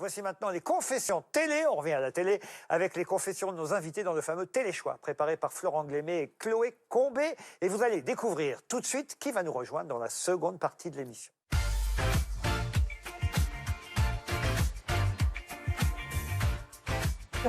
Voici maintenant les confessions télé. On revient à la télé avec les confessions de nos invités dans le fameux Téléchoix, préparé par Florent Glémé et Chloé Combé. Et vous allez découvrir tout de suite qui va nous rejoindre dans la seconde partie de l'émission.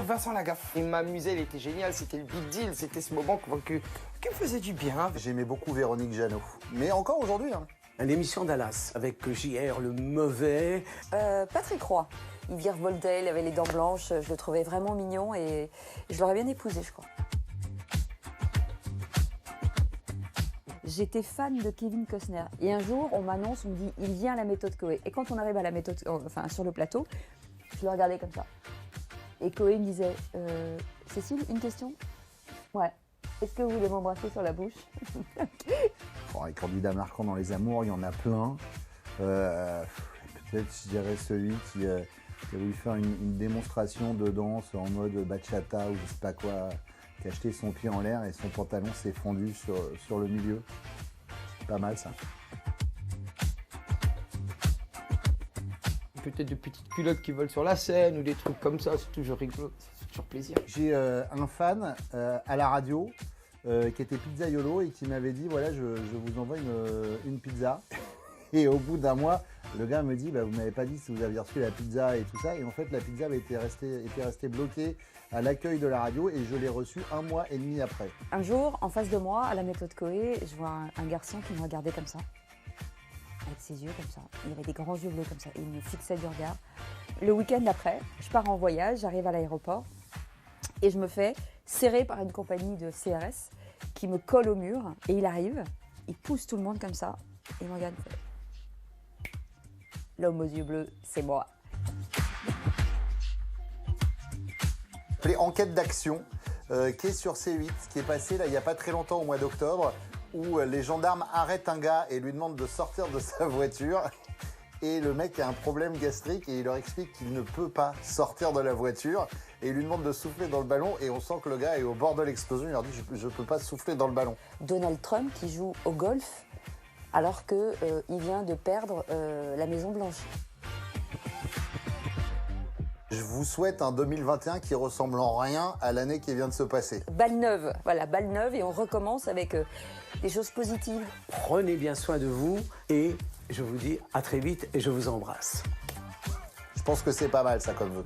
Vincent Lagaffe. Il m'amusait, il était génial, c'était le big deal, c'était ce moment qui me faisait du bien. J'aimais beaucoup Véronique Jeannot, mais encore aujourd'hui. L'émission Dallas avec JR le mauvais. Patrick Roy. Il virevoltait, il avait les dents blanches, je le trouvais vraiment mignon et je l'aurais bien épousé, je crois. J'étais fan de Kevin Costner. Et un jour, on m'annonce, on me dit, il vient à la méthode Coé. Et quand on arrive à la méthode, enfin sur le plateau, je le regardais comme ça. Et Coé me disait, Cécile, une question ? Ouais. Est-ce que vous voulez m'embrasser sur la bouche ? Bon, les candidats marquants dans les amours, il y en a plein. Peut-être, je dirais, celui qui a voulu faire une démonstration de danse en mode bachata ou je sais pas quoi, qui a jeté son pied en l'air et son pantalon s'est fendu sur le milieu. Pas mal ça. Peut-être de petites culottes qui volent sur la scène ou des trucs comme ça, c'est toujours rigolo, c'est toujours plaisir. J'ai un fan à la radio qui était pizzaiolo et qui m'avait dit voilà, je vous envoie une pizza. Et au bout d'un mois, le gars me dit bah, vous m'avez pas dit si vous aviez reçu la pizza et tout ça. Et en fait, la pizza était restée bloquée à l'accueil de la radio et je l'ai reçue 1 mois et demi après. Un jour, en face de moi, à la méthode Coé, je vois un garçon qui me regardait comme ça. Avec ses yeux comme ça. Il avait des grands yeux bleus comme ça. Il me fixait du regard. Le week-end après, je pars en voyage, j'arrive à l'aéroport et je me fais serrer par une compagnie de CRS qui me colle au mur. Et il arrive, il pousse tout le monde comme ça et il me regarde. L'homme aux yeux bleus, c'est moi. Appelé Enquête d'action, qui est sur C8, qui est passé là il n'y a pas très longtemps au mois d'octobre, où les gendarmes arrêtent un gars et lui demandent de sortir de sa voiture. Et le mec a un problème gastrique et il leur explique qu'il ne peut pas sortir de la voiture. Et il lui demande de souffler dans le ballon et on sent que le gars est au bord de l'explosion. Il leur dit je ne peux pas souffler dans le ballon. Donald Trump qui joue au golf alors qu'il vient de perdre la Maison Blanche. Je vous souhaite un 2021 qui ressemble en rien à l'année qui vient de se passer. Balle neuve, voilà, balle neuve et on recommence avec des choses positives. Prenez bien soin de vous et je vous dis à très vite et je vous embrasse. Je pense que c'est pas mal ça comme vœu.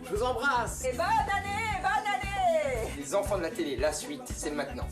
Je vous embrasse. Et bonne année, bonne année! Les enfants de la télé, la suite, c'est maintenant.